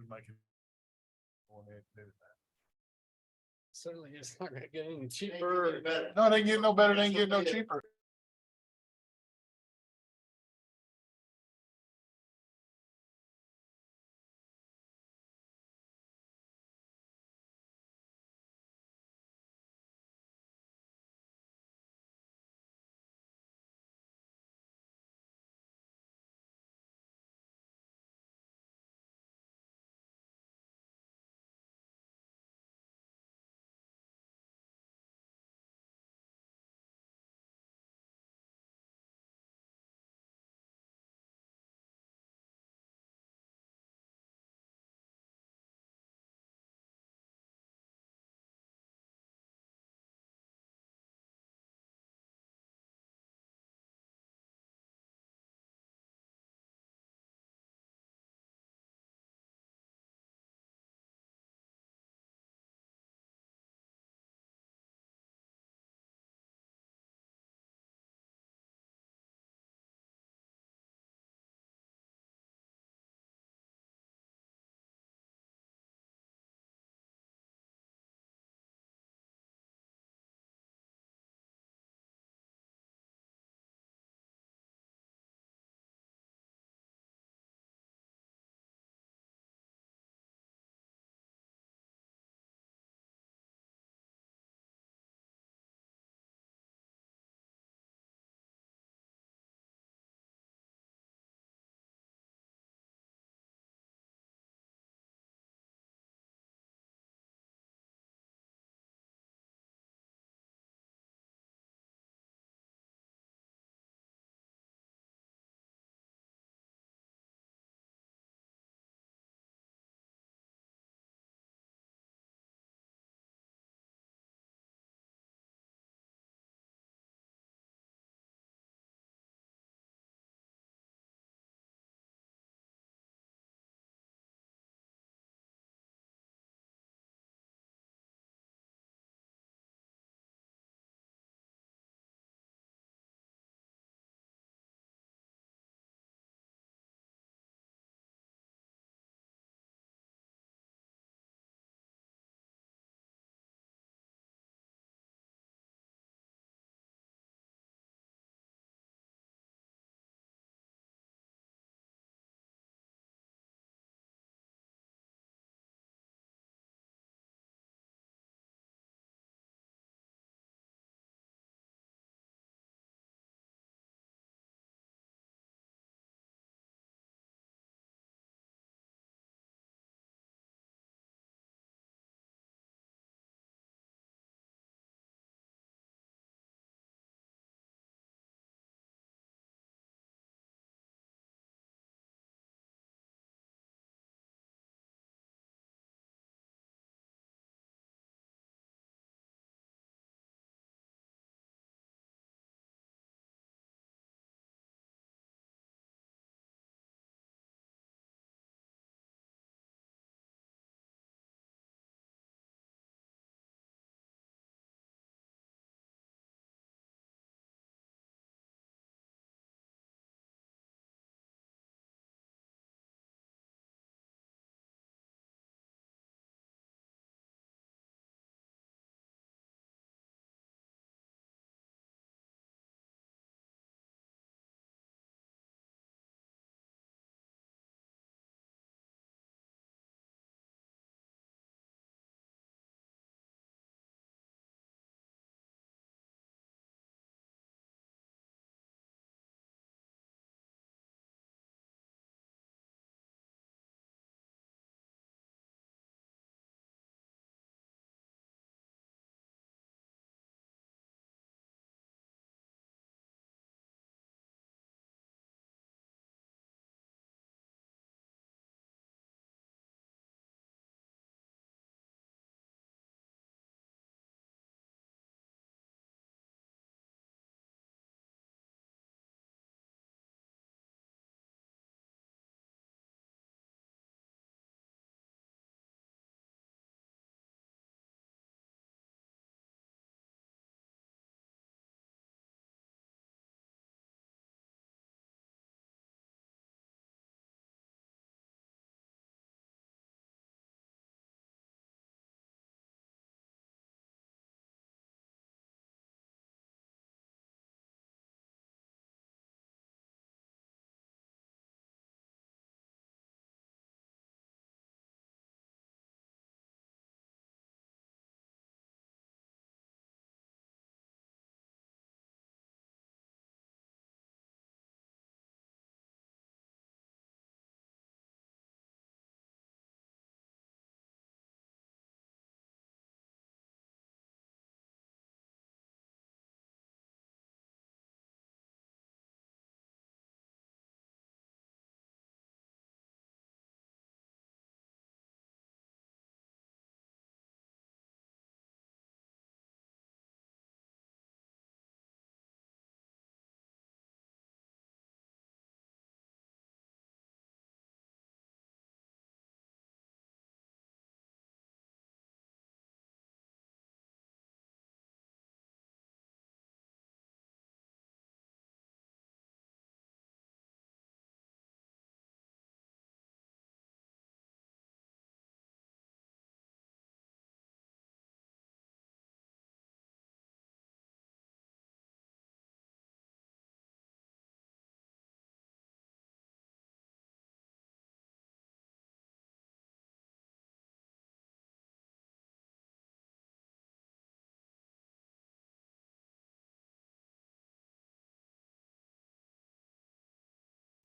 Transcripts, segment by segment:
we might can go ahead and do that. Certainly it's not gonna get any Ain't cheaper. getting better. No, they ain't getting no better, they ain't getting no cheaper.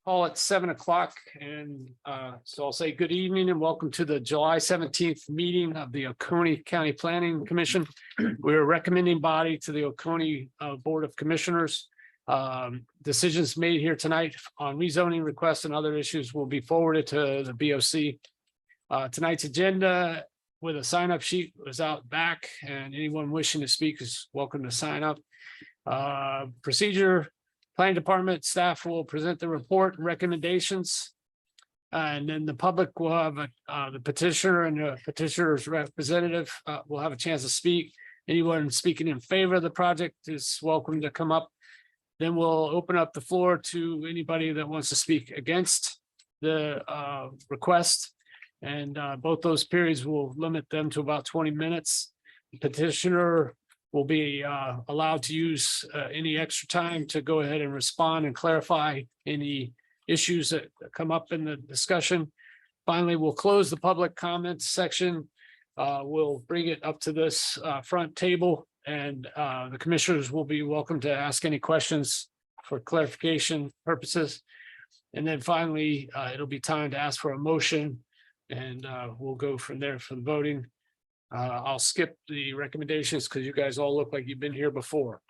call it 7 o'clock, and so I'll say good evening and welcome to the July 17th meeting of the Oconee County Planning Commission. We're a recommending body to the Oconee Board of Commissioners. Decisions made here tonight on rezoning requests and other issues will be forwarded to the BOC. Tonight's agenda with a sign-up sheet was out back, and anyone wishing to speak is welcome to sign up. Procedure. Planning Department staff will present the report and recommendations. And then the public will have the petitioner and the petitioner's representative will have a chance to speak. Anyone speaking in favor of the project is welcome to come up. Then we'll open up the floor to anybody that wants to speak against the request. And both those periods will limit them to about 20 minutes. The petitioner will be allowed to use any extra time to go ahead and respond and clarify any issues that come up in the discussion. Finally, we'll close the public comments section. We'll bring it up to this front table, and the commissioners will be welcome to ask any questions for clarification purposes. And then finally, it'll be time to ask for a motion, and we'll go from there for the voting. I'll skip the recommendations because you guys all look like you've been here before.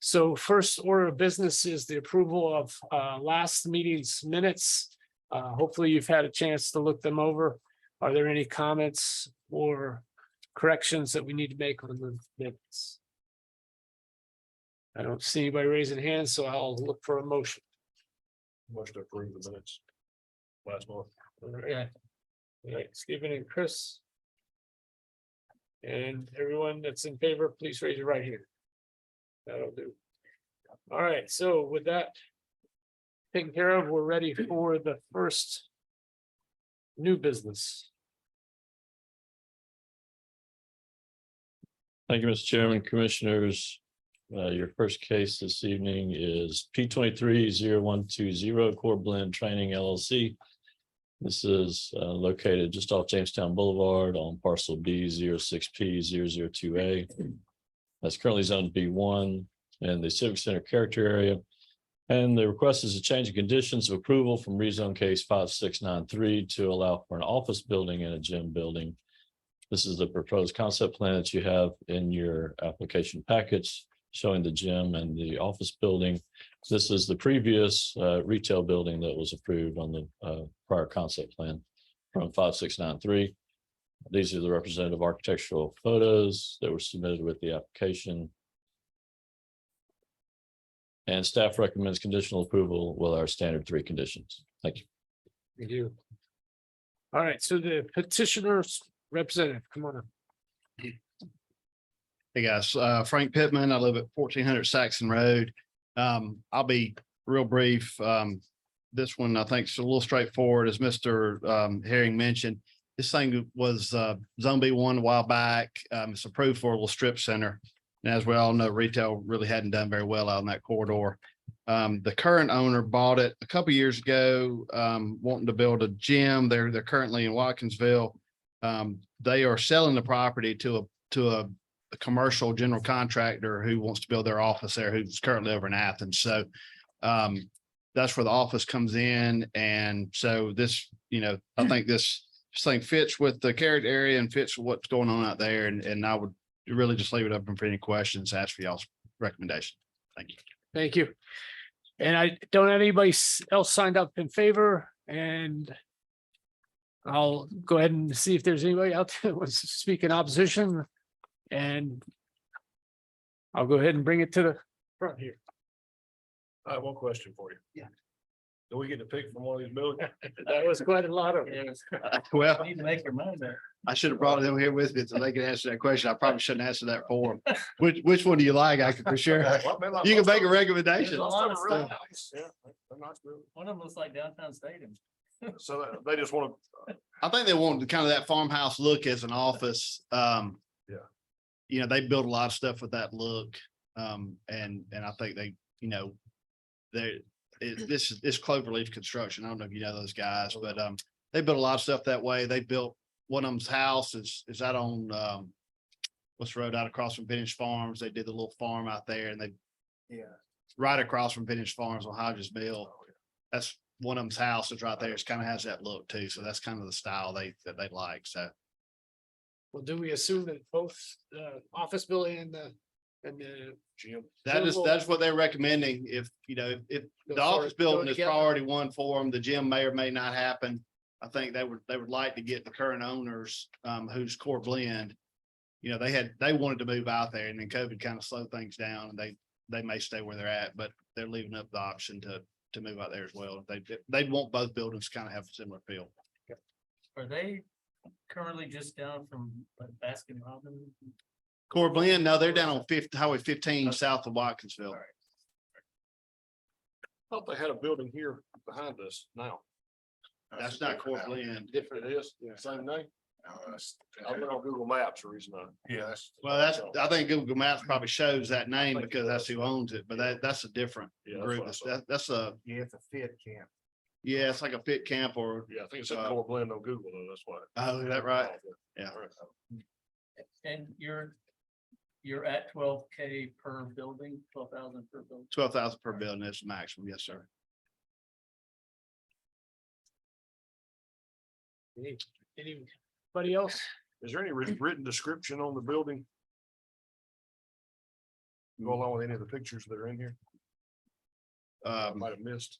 So first order of business is the approval of last meeting's minutes. Hopefully you've had a chance to look them over. Are there any comments or corrections that we need to make on the minutes? I don't see anybody raising hands, so I'll look for a motion. Must approve the minutes last month. Yeah. All right, Stephen and Chris. And everyone that's in favor, please raise your right hand. That'll do. All right, so with that taken care of, we're ready for the first new business. Thank you, Mr. Chairman, Commissioners. Your first case this evening is P230120 Core Blend Training LLC. This is located just off Jamestown Boulevard on parcel B06P002A. That's currently zoned B1 in the Civic Center character area. And the request is a change of conditions of approval from rezone case 5693 to allow for an office building and a gym building. This is the proposed concept plan that you have in your application package showing the gym and the office building. This is the previous retail building that was approved on the prior concept plan from 5693. These are the representative architectural photos that were submitted with the application. And staff recommends conditional approval with our standard 3 conditions. Thank you. Thank you. All right, so the petitioner's representative, come on up. Hey guys, Frank Pittman. I live at 1400 Saxon Road. I'll be real brief. This one I think is a little straightforward, as Mr. Herring mentioned. This thing was zone B1 a while back. It's approved for a little strip center. And as we all know, retail really hadn't done very well out in that corridor. The current owner bought it a couple years ago, wanting to build a gym. They're currently in Watkinsville. They are selling the property to a commercial general contractor who wants to build their office there, who's currently over in Athens. So that's where the office comes in. And so this, I think this thing fits with the character area and fits with what's going on out there. And I would really just leave it open for any questions, ask for y'all's recommendation. Thank you. Thank you. And I don't have anybody else signed up in favor, and I'll go ahead and see if there's anybody out there who wants to speak in opposition. And I'll go ahead and bring it to the front here. I have one question for you. Yeah. Do we get to pick from one of these buildings? That was quite a lot of. Well, Need to make your mind there. I should have brought them here with me so they could answer that question. I probably shouldn't answer that for them. Which one do you like? I can for sure. You can make a recommendation. One of them looks like downtown stadium. So they just want to, I think they want kind of that farmhouse look as an office. They build a lot of stuff with that look. And I think they, this is Cloverleaf Construction. I don't know if you know those guys, but they built a lot of stuff that way. They built one of them's house is out on what's the road out across from Vintage Farms. They did the little farm out there, and they right across from Vintage Farms on Hodges Mill. that's one of them's houses right there. It's kind of has that look too. So that's kind of the style that they like. So Well, do we assume that both the office building and the Jim, that's what they're recommending. If, you know, if Go the office forward, go building is together. priority one for them, the gym may or may not happen. I think they would like to get the current owners, who's Core Blend. You know, they wanted to move out there and then COVID kind of slowed things down and they may stay where they're at, but they're leaving up the option to move out there as well. They'd want both buildings to kind of have a similar feel. Are they currently just down from Baskin Robbins? Core Blend, no, they're down on Highway 15 south of Watkinsville. thought they had a building here behind us now. That's not Core Blend. Different it is, same name. I went on Google Maps, the reason I. Yeah, Well, I think Google Maps probably shows that name because that's who owns it, but that's a different Yeah, that's group. what I saw. That's a, yeah, it's a fit camp. yeah, it's like a fit camp or, Yeah, I think it's a Core Blend on Google though, that's why. oh, is that right? Yeah. And you're at 12K per building, 12,000 per building. 12,000 per building is the maximum. Yes, sir. Anybody else? Is there any written description on the building? Go along with any of the pictures that are in here? I might have missed,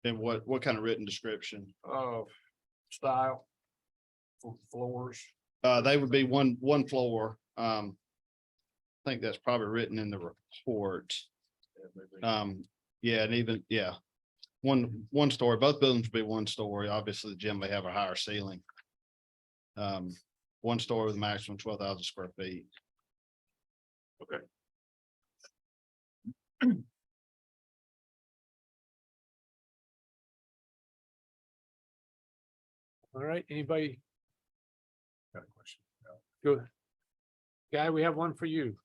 And what kind of written description? style. Floors. They would be one floor. I think that's probably written in the report. Yeah, and even, yeah. One story, both buildings would be one story. Obviously, the gym may have a higher ceiling. One story with a maximum 12,000 square feet. Okay. All right, anybody? Got a question. Good. Guy, we have one for you.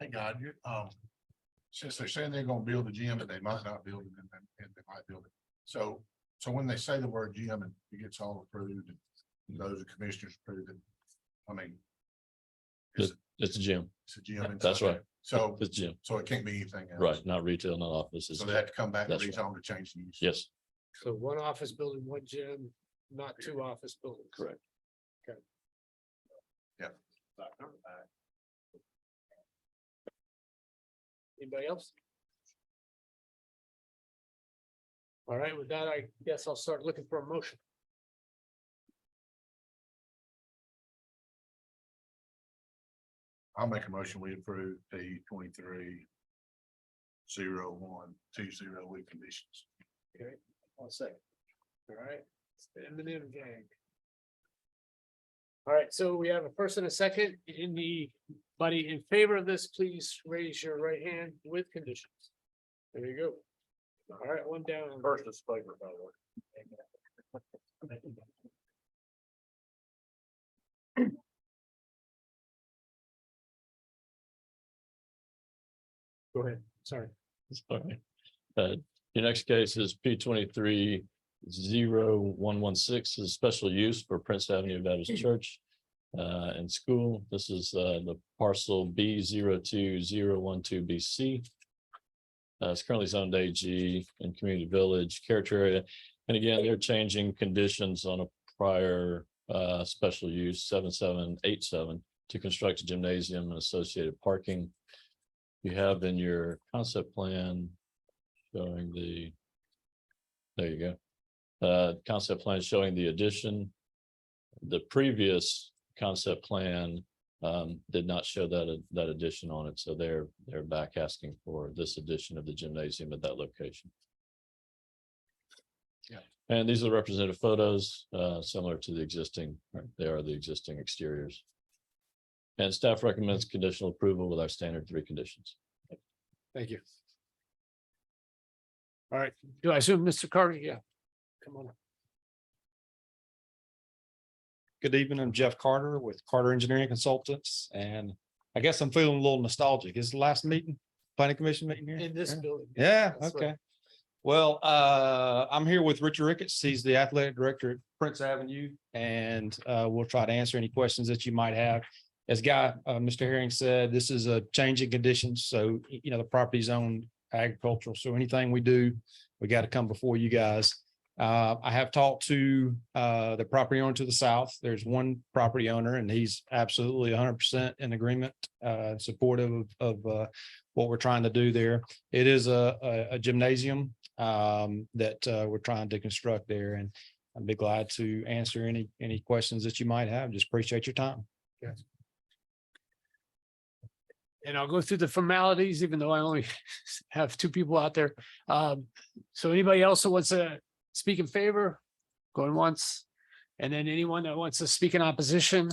Hey, God, since they're saying they're gonna build a gym and they might not build it and they might build it. So when they say the word gym and it gets all approved and those commissioners approve it, I mean. It's a gym, It's a gym. inside That's right. there. So, it's a gym, so it can't be anything else. right, not retail, not offices. So they have to come back and That's right. rezone to change the use. Yes, So one office building, one gym, not two office buildings. correct. Anybody else? All right, with that, I guess I'll start looking for a motion. I'll make a motion, we approve the 23-01-20 with conditions. Okay, I'll say. All right, M&M gang. All right, so we have a first and a second. Anybody in favor of this, please raise your right hand with conditions. There you go. All right, one down. First is favor, by the way. Go ahead, sorry. Sorry. Your next case is P 23-0116 is special use for Prince Avenue Baptist Church and school. This is the parcel B02012 BC. It's currently zoned AG in Community Village Character Area. And again, they're changing conditions on a prior special use 7787 to construct a gymnasium and associated parking. You have in your concept plan showing there you go. Concept plan showing the addition. The previous concept plan did not show that addition on it, so they're back asking for this addition of the gymnasium at that location. Yeah. And these are the representative photos, similar to the existing, they are the existing exteriors. And staff recommends conditional approval with our standard 3 conditions. Thank you. All right, do I assume Mr. Carter? Yeah. Come on. Good evening, I'm Jeff Carter with Carter Engineering Consultants, and I guess I'm feeling a little nostalgic. Is the last meeting, planning commission meeting here? In this Yeah. building. Yeah, That's okay. right. Well, I'm here with Richard Ricketts. He's the athletic director at Prince Avenue, and we'll try to answer any questions that you might have. As Mr. Herring said, this is a change in conditions, so, the property's owned agricultural. So anything we do, we got to come before you guys. I have talked to the property owner to the south. There's one property owner and he's absolutely 100% in agreement, supportive of what we're trying to do there. It is a gymnasium that we're trying to construct there, and I'd be glad to answer any questions that you might have. Just appreciate your time. And I'll go through the formalities, even though I only have two people out there. So anybody else who wants to speak in favor, going once, and then anyone that wants to speak in opposition,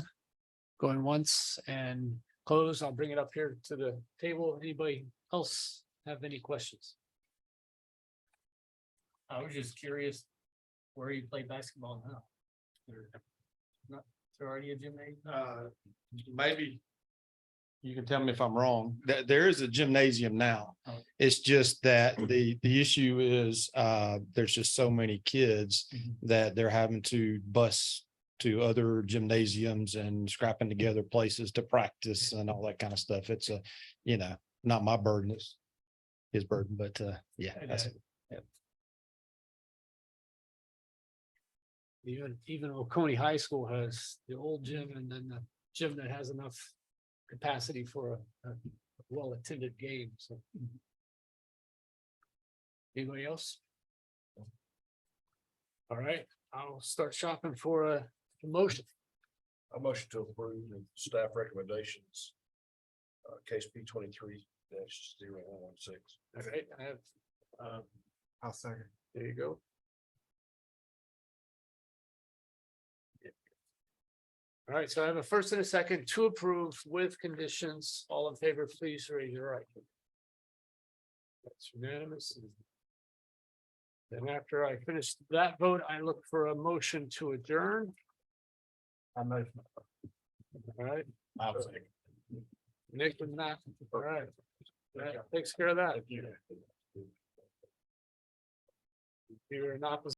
going once and close, I'll bring it up here to the table. Anybody else have any questions? I was just curious where you play basketball now. Not, there already a gymnasium? Maybe you can tell me if I'm wrong. There is a gymnasium now. Oh. It's just that the issue is there's just so many kids that they're having to bus to other gymnasiums and scrapping together places to practice and all that kind of stuff. It's not my burden, it's his burden, but yeah. That's Even Oconee High School has the old gym and then the gym that has enough capacity for a well-attended game, so. Anybody else? All right, I'll start shopping for a motion. A motion to approve the staff recommendations. Case P 23-0116. All right, I have, I'll second. there you go. All right, so I have a first and a second to approve with conditions. All in favor, please raise your right. That's unanimous. Then after I finish that vote, I look for a motion to adjourn. I know. All right, I'll second. Nick and Matt. All right. That takes care of that. Thank you. You're in opposition.